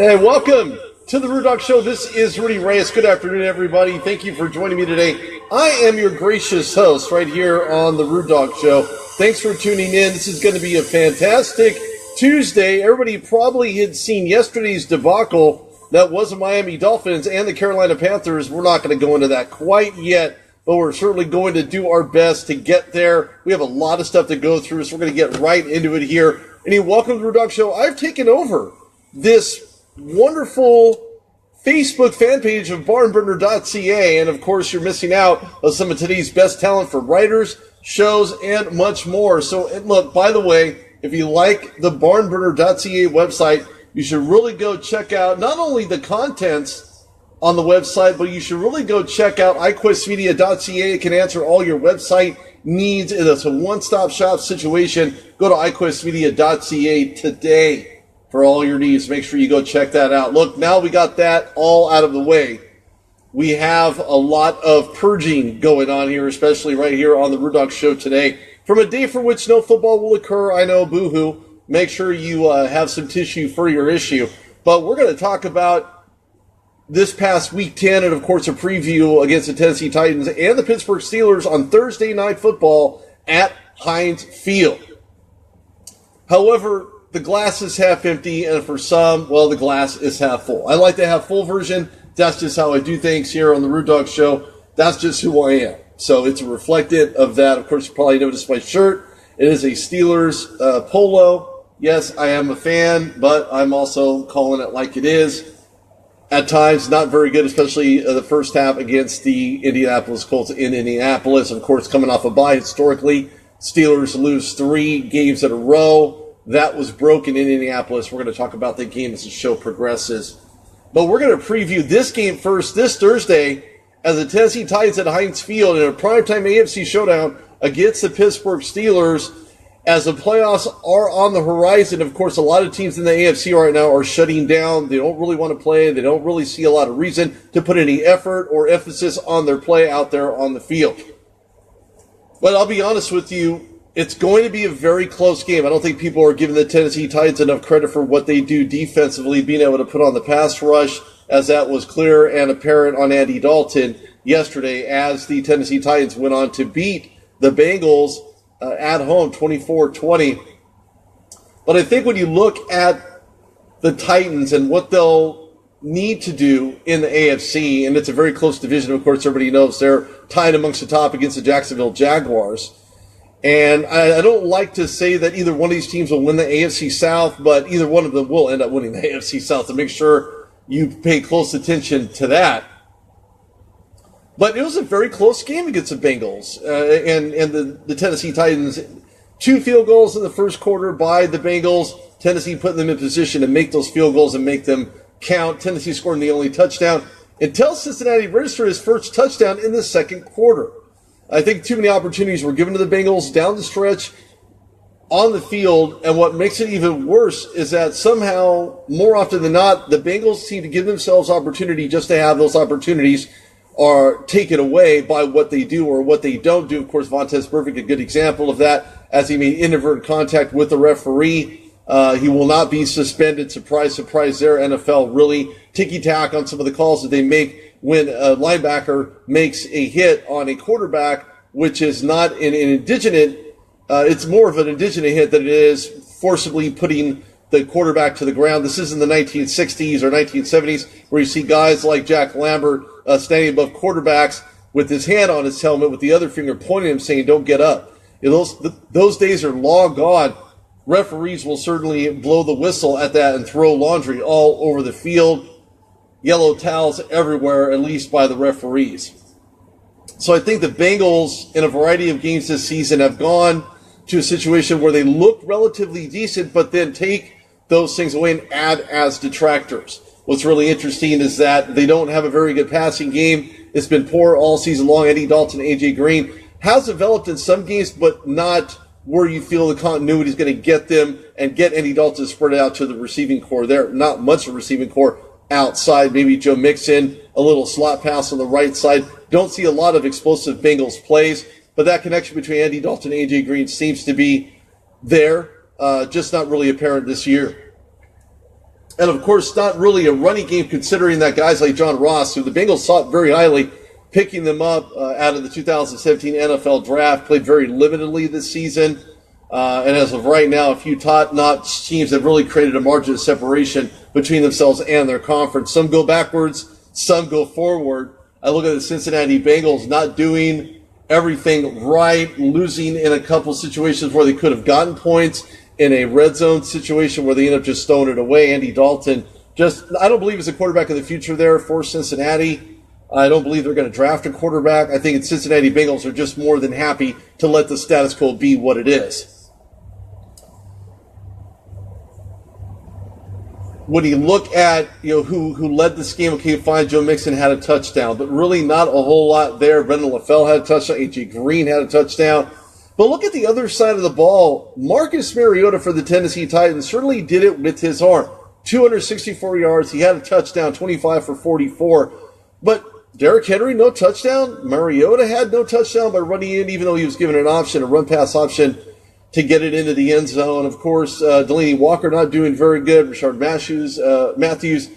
And welcome to the Rude Dog Show. This is Rudy Reyes. Good afternoon, everybody. Thank you for joining me today. I am your gracious host right here on the Rude Dog Show. Thanks for tuning in. This is going to be a fantastic Tuesday. Everybody probably had seen yesterday's debacle that was the Miami Dolphins and the Carolina Panthers. We're not going to go into that quite yet, but we're certainly going to do our best to get there. We have a lot of stuff to go through, so we're going to get right into it here. And welcome to the Rude Dog Show. I've taken over this wonderful Facebook fan page of barnburner.ca, and of course you're missing out on some of today's best talent for writers, shows, and much more. So look, by the way, if you like the barnburner.ca website, you should really go check out not only the contents on the website, but you should really go check out iQuestmedia.ca. It can answer all your website needs. It's a one-stop shop situation. Go to iQuestmedia.ca today for all your needs. Make sure you go check that out. Look, now we got that all out of the way. We have a lot of purging going on here, especially right here on the Rude Dog Show today. From a day for which no football will occur, I know, boo-hoo. Make sure you have some tissue for your issue. But we're going to talk about this past Week 10 and, of course, a preview against the Tennessee Titans and the Pittsburgh Steelers on Thursday Night Football at Heinz Field. However, the glass is half empty, and for some, well, the glass is half full. I like to have full version. That's just how I do things here on the Rude Dog Show. That's just who I am. So it's a reflective of that. Of course, you probably noticed my shirt. It is a Steelers polo. Yes, I am a fan, but I'm also calling it like it is. At times, not very good, especially the first half against the Indianapolis Colts in Indianapolis. Of course, coming off a bye historically, Steelers lose 3 games in a row. That was broken in Indianapolis. We're going to talk about the game as the show progresses. But we're going to preview this game first this Thursday as the Tennessee Titans at Heinz Field in a primetime AFC showdown against the Pittsburgh Steelers as the playoffs are on the horizon. Of course, a lot of teams in the AFC right now are shutting down. They don't really want to play. They don't really see a lot of reason to put any effort or emphasis on their play out there on the field. But I'll be honest with you, it's going to be a very close game. I don't think people are giving the Tennessee Titans enough credit for what they do defensively, being able to put on the pass rush, as that was clear and apparent on Andy Dalton yesterday as the Tennessee Titans went on to beat the Bengals at home 24-20. But I think when you look at the Titans and what they'll need to do in the AFC, and it's a very close division, of course, everybody knows they're tied amongst the top against the Jacksonville Jaguars. And I don't like to say that either one of these teams will win the AFC South, but either one of them will end up winning the AFC South, to make sure you pay close attention to that. But it was a very close game against the Bengals and the Tennessee Titans. 2 field goals in the first quarter by the Bengals. Tennessee putting them in position to make those field goals and make them count. Tennessee scoring the only touchdown until Cincinnati registered his first touchdown in the second quarter. I think too many opportunities were given to the Bengals down the stretch on the field, and what makes it even worse is that somehow, more often than not, the Bengals seem to give themselves opportunity just to have those opportunities are taken away by what they do or what they don't do. Of course, Vontaze Burfict, a good example of that, as he made inadvertent contact with the referee. He will not be suspended. Surprise, surprise there. NFL really ticky-tack on some of the calls that they make when a linebacker makes a hit on a quarterback, which is not an indigenous, it's more of an indigenous hit than it is forcibly putting the quarterback to the ground. This is in the 1960s or 1970s, where you see guys like Jack Lambert standing above quarterbacks with his hand on his helmet with the other finger pointing at him saying, "Don't get up." You know, those days are long gone. Referees will certainly blow the whistle at that and throw laundry all over the field. Yellow towels everywhere, at least by the referees. So I think the Bengals, in a variety of games this season, have gone to a situation where they look relatively decent, but then take those things away and add as detractors. What's really interesting is that they don't have a very good passing game. It's been poor all season long. Andy Dalton, A.J. Green has developed in some games, but not where you feel the continuity is going to get them and get Andy Dalton spread out to the receiving core there. Not much of a receiving core outside. Maybe Joe Mixon, a little slot pass on the right side. Don't see a lot of explosive Bengals plays, but that connection between Andy Dalton and A.J. Green seems to be there, just not really apparent this year. And, of course, not really a running game considering that guys like John Ross, who the Bengals sought very highly, picking them up out of the 2017 NFL Draft, played very limitedly this season. And as of right now, a few top-notch teams have really created a margin of separation between themselves and their conference. Some go backwards, some go forward. I look at the Cincinnati Bengals not doing everything right, losing in a couple situations where they could have gotten points, in a red zone situation where they end up just throwing it away. Andy Dalton, I don't believe he's a quarterback of the future there for Cincinnati. I don't believe they're going to draft a quarterback. I think the Cincinnati Bengals are just more than happy to let the status quo be what it is. When you look at who led this game, okay, fine, Joe Mixon had a touchdown, but really not a whole lot there. Brendan LaFell had a touchdown. A.J. Green had a touchdown. But look at the other side of the ball. Marcus Mariota for the Tennessee Titans certainly did it with his arm. 264 yards. He had a touchdown, 25 for 44. But Derrick Henry, no touchdown. Mariota had no touchdown by running in, even though he was given an option, a run-pass option, to get it into the end zone. Of course, Delaney Walker not doing very good. Rashard Matthews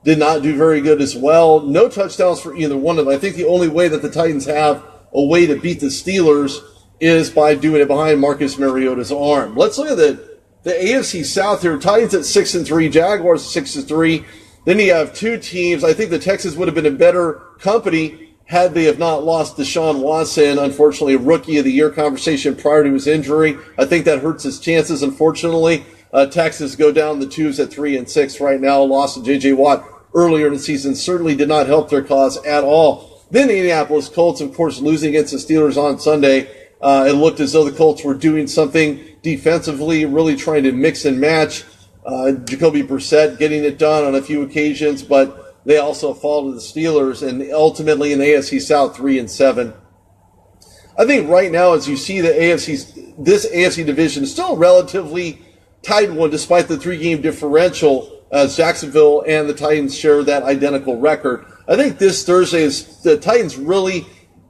did not do very good as well. No touchdowns for either one of them. I think the only way that the Titans have a way to beat the Steelers is by doing it behind Marcus Mariota's arm. Let's look at the AFC South here. Titans at 6-3, Jaguars 6-3. Then you have two teams. I think the Texans would have been in better company had they have not lost Deshaun Watson, unfortunately, a Rookie of the Year conversation prior to his injury. I think that hurts his chances, unfortunately. Texans go down the tubes at 3-6 right now. Loss to J.J. Watt earlier in the season certainly did not help their cause at all. Then the Indianapolis Colts, of course, losing against the Steelers on Sunday. It looked as though the Colts were doing something defensively, really trying to mix and match. Jacoby Brissett getting it done on a few occasions, but they also fall to the Steelers, and ultimately in the AFC South, 3-7. I think right now, as you see this AFC division is still a relatively tight one, despite the 3-game differential, as Jacksonville and the Titans share that identical record. I think this Thursday the Titans really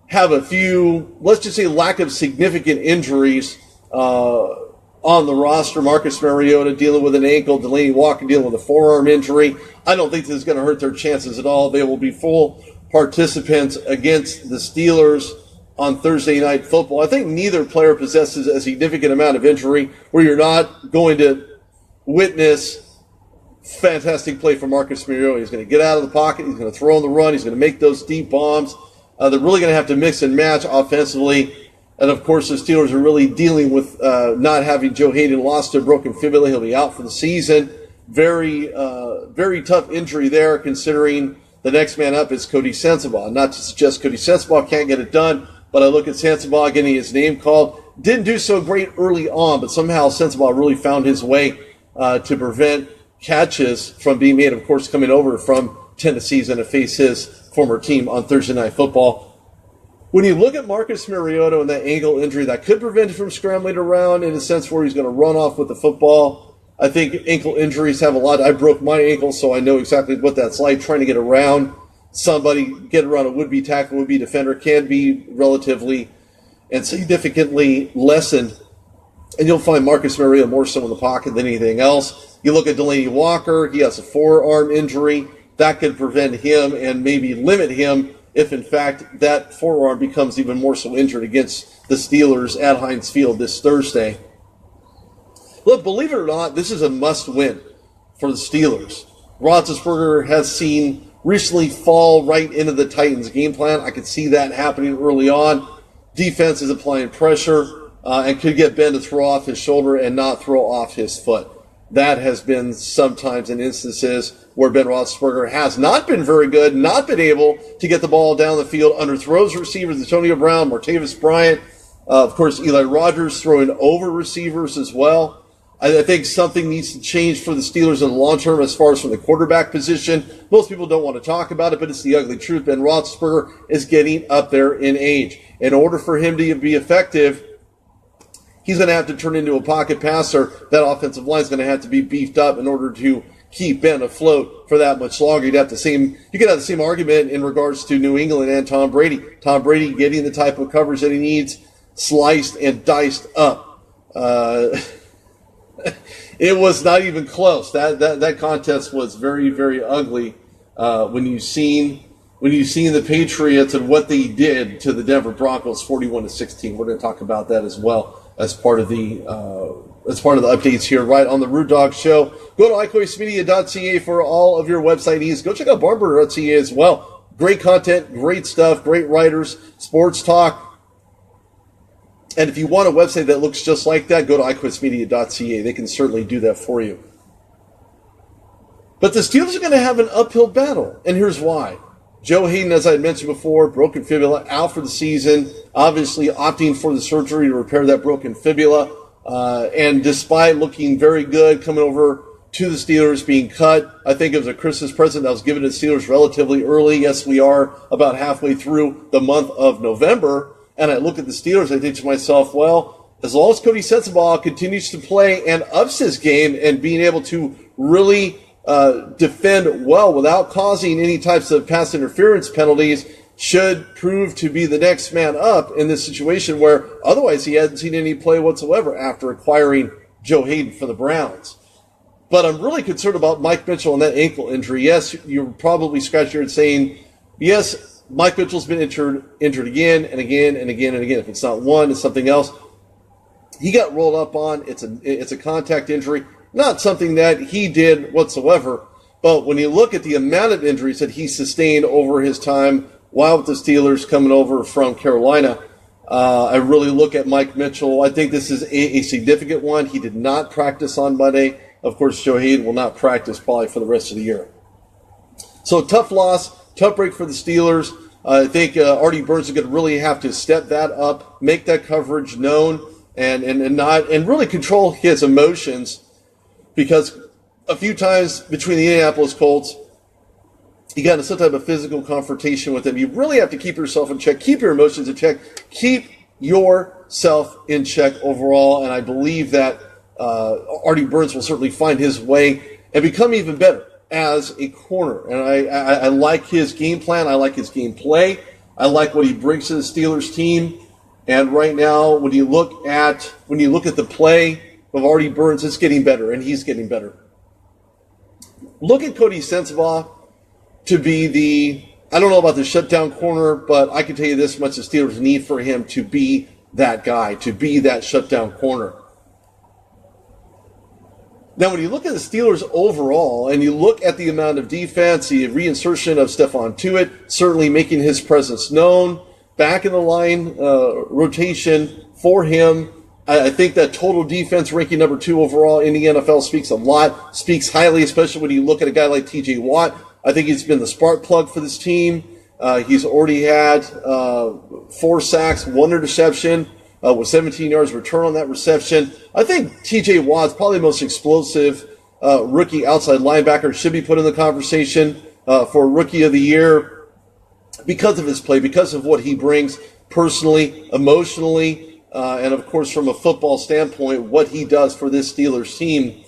have a few, let's just say, lack of significant injuries on the roster. Marcus Mariota dealing with an ankle, Delaney Walker dealing with a forearm injury. I don't think this is going to hurt their chances at all. They will be full participants against the Steelers on Thursday Night Football. I think neither player possesses a significant amount of injury where you're not going to witness fantastic play from Marcus Mariota. He's going to get out of the pocket. He's going to throw on the run. He's going to make those deep bombs. They're really going to have to mix and match offensively. And, of course, the Steelers are really dealing with not having Joe Hayden, lost to a broken fibula. He'll be out for the season. Very tough injury there, considering the next man up is Cody Sensabaugh. Not to suggest Cody Sensabaugh can't get it done, but I look at Sensabaugh getting his name called. Didn't do so great early on, but somehow Sensabaugh really found his way to prevent catches from being made, of course, coming over from Tennessee and to face his former team on Thursday Night Football. When you look at Marcus Mariota and that ankle injury, that could prevent him from scrambling around in a sense where he's going to run off with the football. I think ankle injuries have a lot. I broke my ankle, so I know exactly what that's like. Trying to get around somebody, get around a would-be tackle, would-be defender can be relatively and significantly lessened. And you'll find Marcus Mariota more so in the pocket than anything else. You look at Delaney Walker, he has a forearm injury. That could prevent him and maybe limit him if, in fact, that forearm becomes even more so injured against the Steelers at Heinz Field this Thursday. Look, believe it or not, this is a must-win for the Steelers. Roethlisberger has seen recently fall right into the Titans' game plan. I could see that happening early on. Defense is applying pressure and could get Ben to throw off his shoulder and not throw off his foot. That has been sometimes in instances where Ben Roethlisberger has not been very good, not been able to get the ball down the field, underthrows receivers, Antonio Brown, Martavis Bryant, of course, Eli Rogers throwing over receivers as well. I think something needs to change for the Steelers in the long term as far as from the quarterback position. Most people don't want to talk about it, but it's the ugly truth. Ben Roethlisberger is getting up there in age. In order for him to be effective, he's going to have to turn into a pocket passer. That offensive line is going to have to be beefed up in order to keep Ben afloat for that much longer. You could have the same argument in regards to New England and Tom Brady. Tom Brady getting the type of coverage that he needs, sliced and diced up. It was not even close. That contest was very, very ugly. When you've seen the Patriots and what they did to the Denver Broncos, 41-16. We're going to talk about that as well as part of the updates here, right on the Rude Dog Show. Go to iCoicemedia.ca for all of your website needs. Go check out barnburner.ca as well. Great content, great stuff, great writers, sports talk. And if you want a website that looks just like that, go to iCoicemedia.ca. They can certainly do that for you. But the Steelers are going to have an uphill battle, and here's why. Joe Hayden, as I had mentioned before, broken fibula, out for the season, obviously opting for the surgery to repair that broken fibula. And despite looking very good coming over to the Steelers, being cut, I think it was a Christmas present that was given to the Steelers relatively early. Yes, we are about halfway through the month of November. And I look at the Steelers, I think to myself, well, as long as Cody Sensabaugh continues to play and ups his game and being able to really defend well without causing any types of pass interference penalties, should prove to be the next man up in this situation where otherwise he hadn't seen any play whatsoever after acquiring Joe Hayden for the Browns. But I'm really concerned about Mike Mitchell and that ankle injury. Yes, you're probably scratching your head saying, yes, Mike Mitchell's been injured again and again and again and again. If it's not one, it's something else. He got rolled up on. It's a contact injury, not something that he did whatsoever. But when you look at the amount of injuries that he sustained over his time while with the Steelers coming over from Carolina, I really look at Mike Mitchell. I think this is a significant one. He did not practice on Monday. Of course, Joe Hayden will not practice probably for the rest of the year. So tough loss. Tough break for the Steelers. I think Artie Burns is going to really have to step that up, make that coverage known, and really control his emotions, because a few times between the Indianapolis Colts, he got into some type of physical confrontation with them. You really have to keep yourself in check, keep your emotions in check, keep yourself in check overall, and I believe that Artie Burns will certainly find his way and become even better as a corner. And I like his game plan. I like his game play. I like what he brings to the Steelers team. And right now, when you look at the play of Artie Burns, it's getting better, and he's getting better. Look at Cody Sensabaugh to be I don't know about the shutdown corner, but I can tell you this much: the Steelers need for him to be that guy, to be that shutdown corner. Now, when you look at the Steelers overall, and you look at the amount of defense, the reinsertion of Stephon Tuitt, certainly making his presence known, back in the line rotation for him, I think that total defense ranking number 2 overall in the NFL speaks a lot, speaks highly, especially when you look at a guy like TJ Watt. I think he's been the spark plug for this team. He's already had 4 sacks, 1 interception, with 17 yards return on that reception. I think TJ Watt's probably the most explosive rookie outside linebacker, should be put in the conversation for Rookie of the Year because of his play, because of what he brings personally, emotionally, and of course from a football standpoint, what he does for this Steelers team.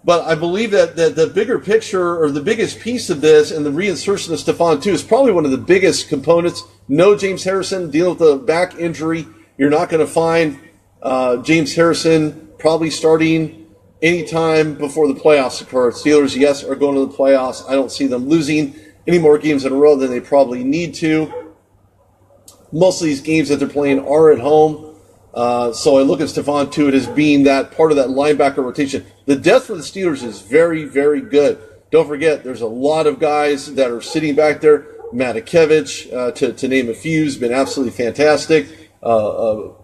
But I believe that the bigger picture, or the biggest piece of this, and the reinsertion of Stephon Tuitt is probably one of the biggest components. No James Harrison, dealing with a back injury. You're not going to find James Harrison probably starting anytime before the playoffs occur. Steelers, yes, are going to the playoffs. I don't see them losing any more games in a row than they probably need to. Most of these games that they're playing are at home. So I look at Stephon Tuitt as being that part of that linebacker rotation. The depth for the Steelers is very, very good. Don't forget, there's a lot of guys that are sitting back there. Matakevich, to name a few, has been absolutely fantastic. Punt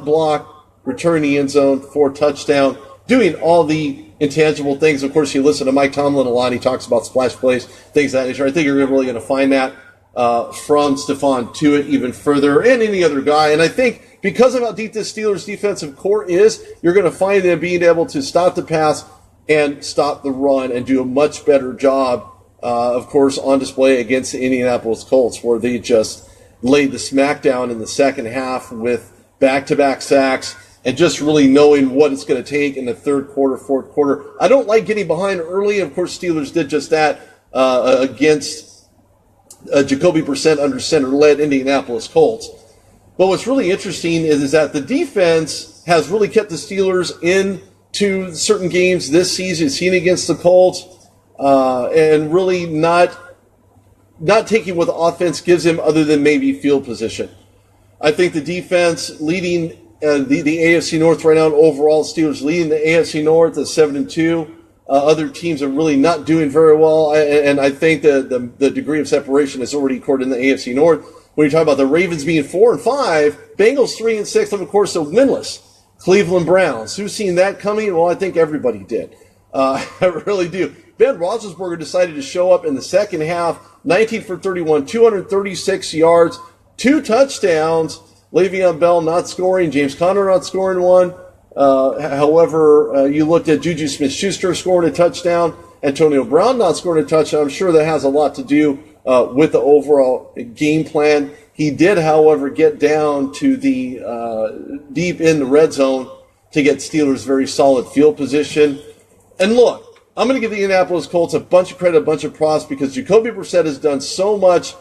block, return the end zone, 4 touchdown, doing all the intangible things. Of course, you listen to Mike Tomlin a lot. He talks about splash plays, things of that nature. I think you're really going to find that from Stephon Tuitt even further, and any other guy. And I think because of how deep this Steelers defensive core is, you're going to find them being able to stop the pass and stop the run and do a much better job, of course, on display against the Indianapolis Colts, where they just laid the smackdown in the second half with back-to-back sacks and just really knowing what it's going to take in the third quarter, fourth quarter. I don't like getting behind early. Of course, Steelers did just that against Jacoby Brissett under center-led Indianapolis Colts. But what's really interesting is that the defense has really kept the Steelers into certain games this season, seen against the Colts, and really not taking what the offense gives him other than maybe field position. I think the defense leading the AFC North right now, overall Steelers leading the AFC North at 7-2. Other teams are really not doing very well, and I think the degree of separation is already occurred in the AFC North. When you talk about the Ravens being 4-5, Bengals 3-6, and of course the winless Cleveland Browns. Who's seen that coming? Well, I think everybody did. I really do. Ben Roethlisberger decided to show up in the second half, 19 for 31, 236 yards, 2 touchdowns. Le'Veon Bell not scoring, James Conner not scoring one. However, you looked at Juju Smith-Schuster scoring a touchdown, Antonio Brown not scoring a touchdown. I'm sure that has a lot to do with the overall game plan. He did, however, get down to the deep in the red zone to get Steelers very solid field position. And look, I'm going to give the Indianapolis Colts a bunch of credit, a bunch of props, because Jacoby Brissett has done so much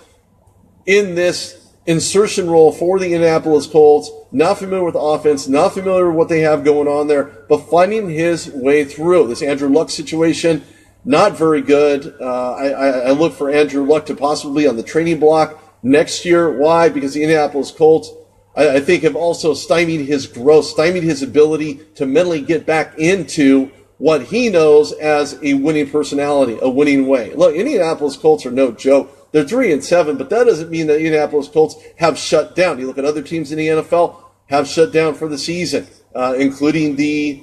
in this insertion role for the Indianapolis Colts. Not familiar with the offense, not familiar with what they have going on there, but finding his way through. This Andrew Luck situation, not very good. I look for Andrew Luck to possibly be on the trading block next year. Why? Because the Indianapolis Colts, I think, have also stymied his growth, stymied his ability to mentally get back into what he knows as a winning personality, a winning way. Look, Indianapolis Colts are no joke. They're 3-7, but that doesn't mean that Indianapolis Colts have shut down. You look at other teams in the NFL have shut down for the season, including the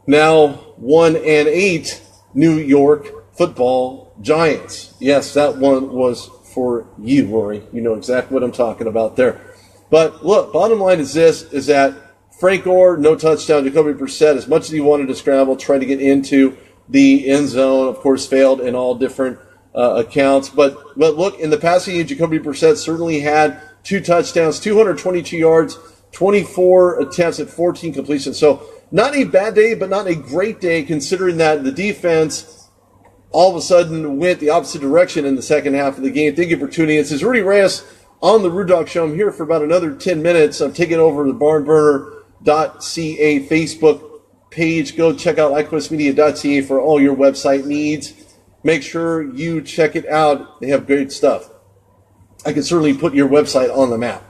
now 1-8 New York Football Giants. Yes, that one was for you, Rory. You know exactly what I'm talking about there. But look, bottom line is this, is that Frank Gore, no touchdown. Jacoby Brissett, as much as he wanted to scramble, tried to get into the end zone, of course, failed in all different accounts. But look, in the passing game, Jacoby Brissett certainly had 2 touchdowns, 222 yards, 24 attempts at 14 completions. So not a bad day, but not a great day, considering that the defense all of a sudden went the opposite direction in the second half of the game. Thank you for tuning in. This is Rudy Reyes on the Rude Dog Show. I'm here for about another 10 minutes. I'm taking over the barnburner.ca Facebook page. Go check out iQuestmedia.ca for all your website needs. Make sure you check it out. They have great stuff. I can certainly put your website on the map.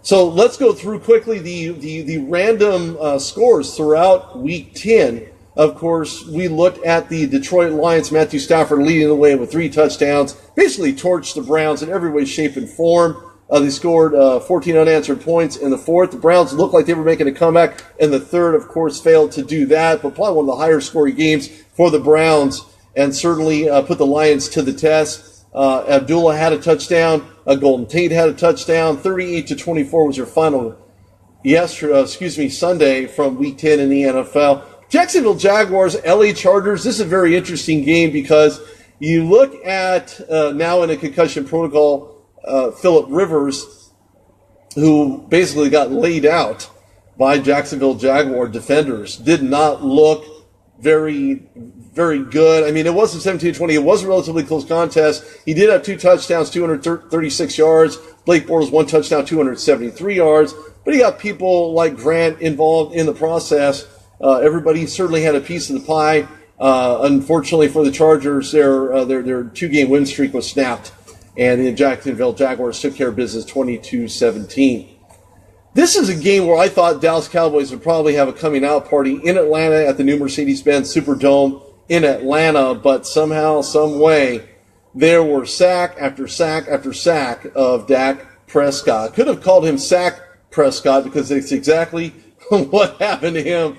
So let's go through quickly the random scores throughout Week 10. Of course, we looked at the Detroit Lions. Matthew Stafford leading the way with 3 touchdowns. Basically torched the Browns in every way, shape, and form. They scored 14 unanswered points in the fourth. The Browns looked like they were making a comeback in the third. Of course, failed to do that, but probably one of the higher scoring games for the Browns, and certainly put the Lions to the test. Abdullah had a touchdown. Golden Tate had a touchdown. 38-24 was your final Sunday from Week 10 in the NFL. Jacksonville Jaguars, LA Chargers. This is a very interesting game because you look at now in a concussion protocol, Phillip Rivers, who basically got laid out by Jacksonville Jaguar defenders, did not look very, very good. I mean, it wasn't 17-20. It was a relatively close contest. He did have 2 touchdowns, 236 yards. Blake Bortles 1 touchdown, 273 yards. But he got people like Grant involved in the process. Everybody certainly had a piece of the pie. Unfortunately for the Chargers, their 2-game win streak was snapped, and the Jacksonville Jaguars took care of business 22-17. This is a game where I thought Dallas Cowboys would probably have a coming out party in Atlanta at the new Mercedes-Benz Superdome in Atlanta, but somehow, some way, there were sack after sack after sack of Dak Prescott. Could have called him Sack Prescott because it's exactly what happened to him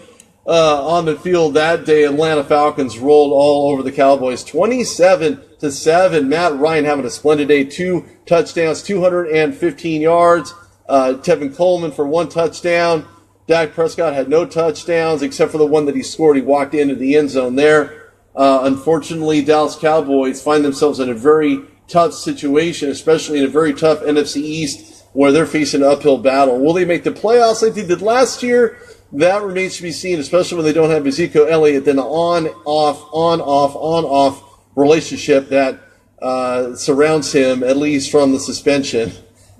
on the field that day. Atlanta Falcons rolled all over the Cowboys 27-7. Matt Ryan having a splendid day, 2 touchdowns, 215 yards. Tevin Coleman for 1 touchdown. Dak Prescott had no touchdowns except for the one that he scored. He walked into the end zone there. Unfortunately, Dallas Cowboys find themselves in a very tough situation, especially in a very tough NFC East where they're facing an uphill battle. Will they make the playoffs like they did last year? That remains to be seen, especially when they don't have Ezekiel Elliott, then the on-off relationship that surrounds him, at least from the suspension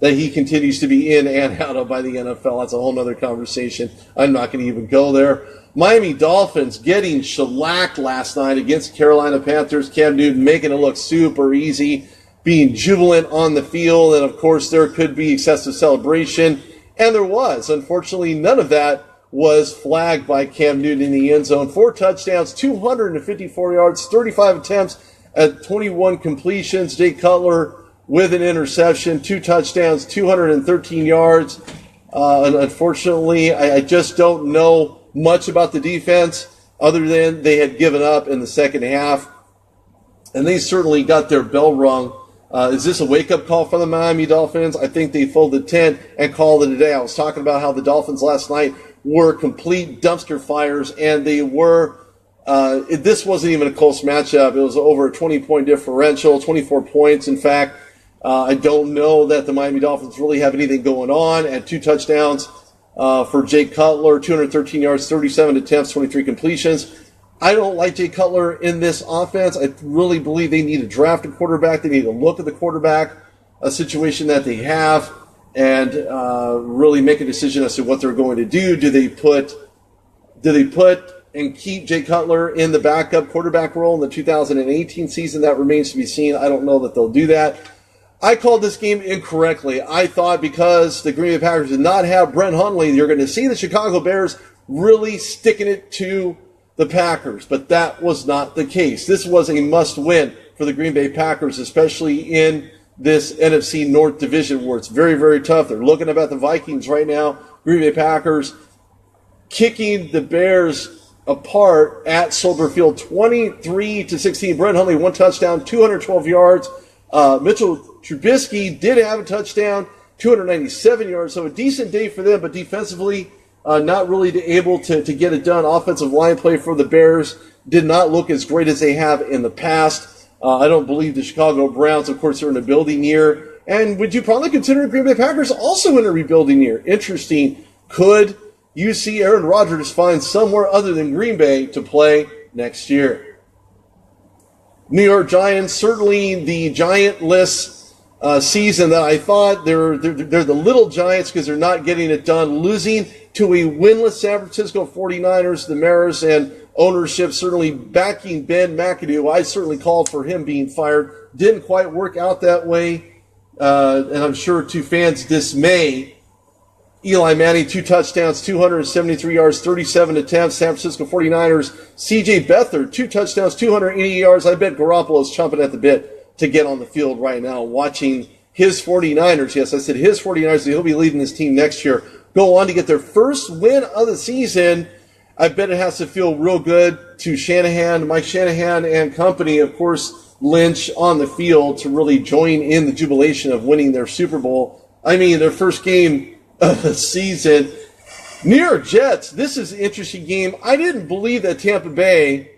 that he continues to be in and out of by the NFL. That's a whole other conversation. I'm not going to even go there. Miami Dolphins getting shellacked last night against Carolina Panthers. Cam Newton making it look super easy, being jubilant on the field, and of course there could be excessive celebration, and there was. Unfortunately, none of that was flagged by Cam Newton in the end zone. 4 touchdowns, 254 yards, 35 attempts at 21 completions. Jay Cutler with an interception, 2 touchdowns, 213 yards. And unfortunately, I just don't know much about the defense other than they had given up in the second half. And they certainly got their bell rung. Is this a wake-up call for the Miami Dolphins? I think they folded 10 and called it a day. I was talking about how the Dolphins last night were complete dumpster fires, and they were this wasn't even a close matchup. It was over a 20-point differential, 24 points, in fact. I don't know that the Miami Dolphins really have anything going on. At 2 touchdowns for Jay Cutler, 213 yards, 37 attempts, 23 completions. I don't like Jay Cutler in this offense. I really believe they need to draft a quarterback. They need to look at the quarterback, a situation that they have, and really make a decision as to what they're going to do. Do they put and keep Jay Cutler in the backup quarterback role in the 2018 season? That remains to be seen. I don't know that they'll do that. I called this game incorrectly. I thought because the Green Bay Packers did not have Brent Hundley, you're going to see the Chicago Bears really sticking it to the Packers. But that was not the case. This was a must-win for the Green Bay Packers, especially in this NFC North division where it's very, very tough. They're looking about the Vikings right now. Green Bay Packers kicking the Bears apart at Soldier Field 23-16. Brent Hundley, 1 touchdown, 212 yards. Mitchell Trubisky did have a touchdown, 297 yards, so a decent day for them, but defensively not really able to get it done. Offensive line play for the Bears did not look as great as they have in the past. I don't believe the Chicago Browns, of course, are in a rebuilding year. And would you probably consider Green Bay Packers also in a rebuilding year? Interesting. Could you see Aaron Rodgers find somewhere other than Green Bay to play next year? New York Giants, certainly the giant-less season that I thought. They're the little Giants because they're not getting it done. Losing to a winless San Francisco 49ers, the Mariners, and ownership certainly backing Ben McAdoo. I certainly called for him being fired. Didn't quite work out that way. And I'm sure to fans' dismay, Eli Manning, 2 touchdowns, 273 yards, 37 attempts. San Francisco 49ers, C.J. Beathard, 2 touchdowns, 280 yards. I bet Garoppolo's chomping at the bit to get on the field right now, watching his 49ers. Yes, I said his 49ers. He'll be leading this team next year. Go on to get their first win of the season. I bet it has to feel real good to Shanahan, Mike Shanahan and company, of course, Lynch on the field to really join in the jubilation of winning their Super Bowl. I mean, their first game of the season. New York Jets, this is an interesting game. I didn't believe that Tampa Bay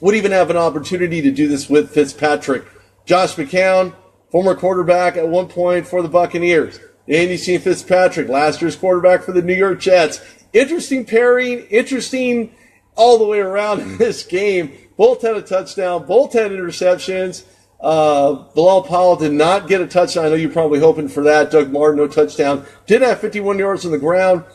would even have an opportunity to do this with Fitzpatrick. Josh McCown, former quarterback at one point for the Buccaneers. Andy C. Fitzpatrick, last year's quarterback for the New York Jets. Interesting pairing, interesting all the way around in this game. Both had a touchdown, both had interceptions. Bilal Powell did not get a touchdown. I know you're probably hoping for that. Doug Martin, no touchdown. Did have 51 yards on the ground.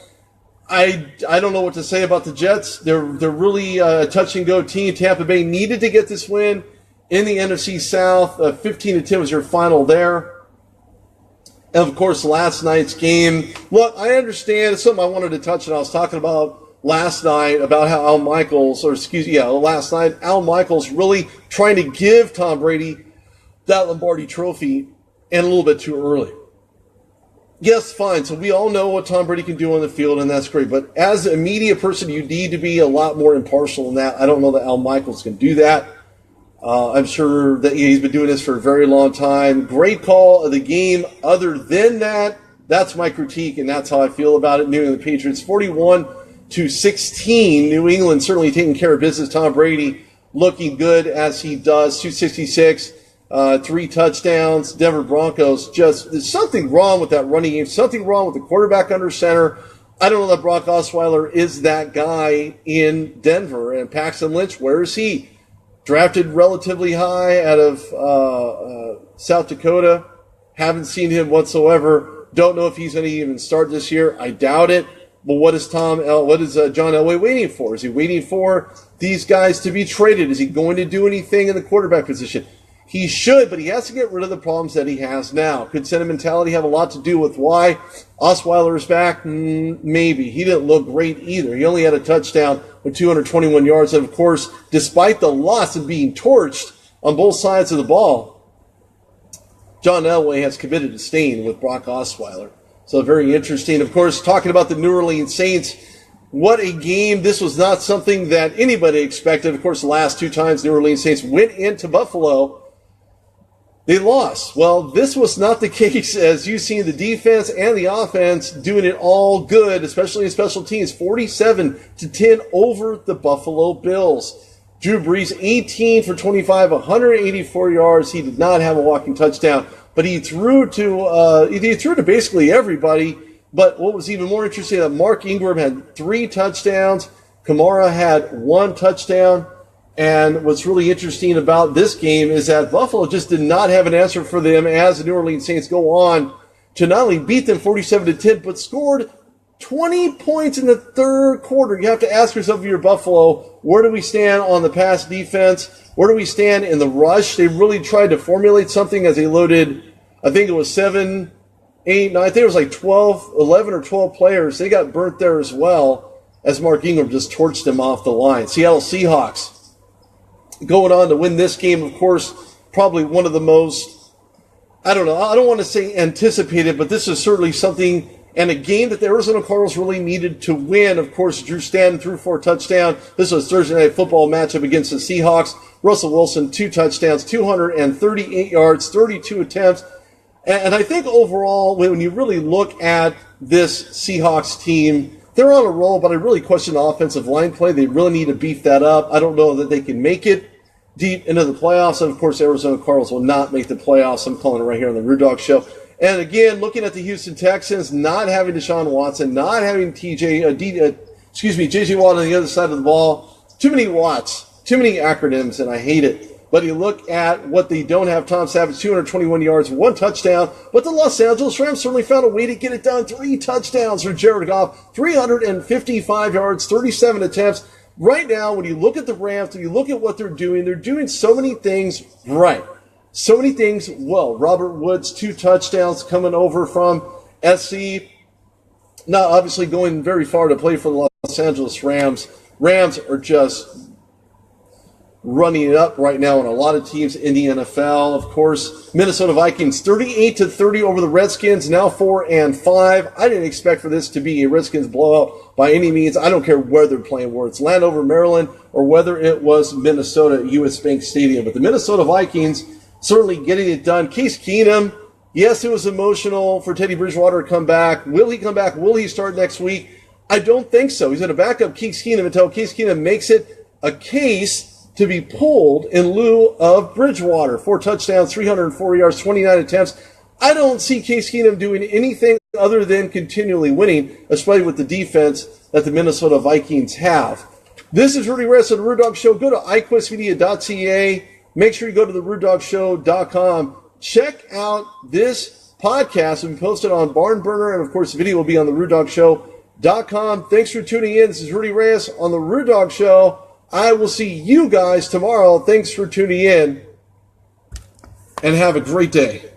I don't know what to say about the Jets. They're really a touch-and-go team. Tampa Bay needed to get this win in the NFC South. 15-10 was your final there. And, of course, last night's game. Look, I understand. It's something I wanted to touch on. I was talking about last night about how Al Michaels really trying to give Tom Brady that Lombardi trophy and a little bit too early. Yes, fine. So we all know what Tom Brady can do on the field, and that's great. But as a media person, you need to be a lot more impartial than that. I don't know that Al Michaels can do that. I'm sure that he's been doing this for a very long time. Great call of the game. Other than that, that's my critique, and that's how I feel about it. New England Patriots, 41-16. New England certainly taking care of business. Tom Brady looking good as he does. 266, 3 touchdowns. Denver Broncos, there's something wrong with that running game. Something wrong with the quarterback under center. I don't know that Brock Osweiler is that guy in Denver. And Paxton Lynch, where is he? Drafted relatively high out of South Dakota. Haven't seen him whatsoever. Don't know if he's going to even start this year. I doubt it. But what is John Elway waiting for? Is he waiting for these guys to be traded? Is he going to do anything in the quarterback position? He should, but he has to get rid of the problems that he has now. Could sentimentality have a lot to do with why Osweiler is back? Maybe. He didn't look great either. He only had a touchdown with 221 yards. And, of course, despite the loss of being torched on both sides of the ball, John Elway has committed to staying with Brock Osweiler. So very interesting. Of course, talking about the New Orleans Saints, what a game. This was not something that anybody expected. Of course, the last two times New Orleans Saints went into Buffalo, they lost. Well, this was not the case, as you've seen the defense and the offense doing it all good, especially in special teams. 47-10 over the Buffalo Bills. Drew Brees, 18 for 25, 184 yards. He did not have a walking touchdown, but he threw to basically everybody. But what was even more interesting, that Mark Ingram had 3 touchdowns. Kamara had 1 touchdown. And what's really interesting about this game is that Buffalo just did not have an answer for them as the New Orleans Saints go on to not only beat them 47-10, but scored 20 points in the third quarter. You have to ask yourself, if you're Buffalo, where do we stand on the pass defense? Where do we stand in the rush? They really tried to formulate something as they loaded, I think it was 7, 8, 9, I think it was like 11 or 12 players. They got burnt there as well, as Mark Ingram just torched them off the line. Seattle Seahawks going on to win this game, of course, probably one of the most, I don't want to say anticipated, but this is certainly something, and a game that the Arizona Cardinals really needed to win. Of course, Drew Stanton threw 4 touchdowns. This was Thursday Night Football matchup against the Seahawks. Russell Wilson, 2 touchdowns, 238 yards, 32 attempts. And I think overall, when you really look at this Seahawks team, they're on a roll, but I really question the offensive line play. They really need to beef that up. I don't know that they can make it deep into the playoffs. And, of course, Arizona Cardinals will not make the playoffs. I'm calling it right here on the Rude Dog Show. And, again, looking at the Houston Texans, not having Deshaun Watson, not having J.J. Watt on the other side of the ball. Too many Watts, too many acronyms, and I hate it. But you look at what they don't have. Tom Savage, 221 yards, 1 touchdown. But the Los Angeles Rams certainly found a way to get it done. 3 touchdowns for Jared Goff, 355 yards, 37 attempts. Right now, when you look at the Rams, when you look at what they're doing so many things right. So many things well. Robert Woods, 2 touchdowns coming over from SC. Not obviously going very far to play for the Los Angeles Rams. Rams are just running it up right now on a lot of teams in the NFL. Of course, Minnesota Vikings 38-30 over the Redskins, now 4-5. I didn't expect for this to be a Redskins blowout by any means. I don't care where they're playing, whether it's Landover, Maryland, or whether it was Minnesota at US Bank Stadium. But the Minnesota Vikings certainly getting it done. Case Keenum, yes, it was emotional for Teddy Bridgewater to come back. Will he come back? Will he start next week? I don't think so. He's going to back up Case Keenum until Case Keenum makes it a case to be pulled in lieu of Bridgewater. 4 touchdowns, 304 yards, 29 attempts. I don't see Case Keenum doing anything other than continually winning, especially with the defense that the Minnesota Vikings have. This is Rudy Reyes of the Rude Dog Show. Go to iQuestmedia.ca. Make sure you go to TheRudeDogShow.com. Check out this podcast. We'll be posted on Barn Burner, and of course the video will be on TheRudeDogShow.com. Thanks for tuning in. This is Rudy Reyes on the Rude Dog Show. I will see you guys tomorrow. Thanks for tuning in, and have a great day.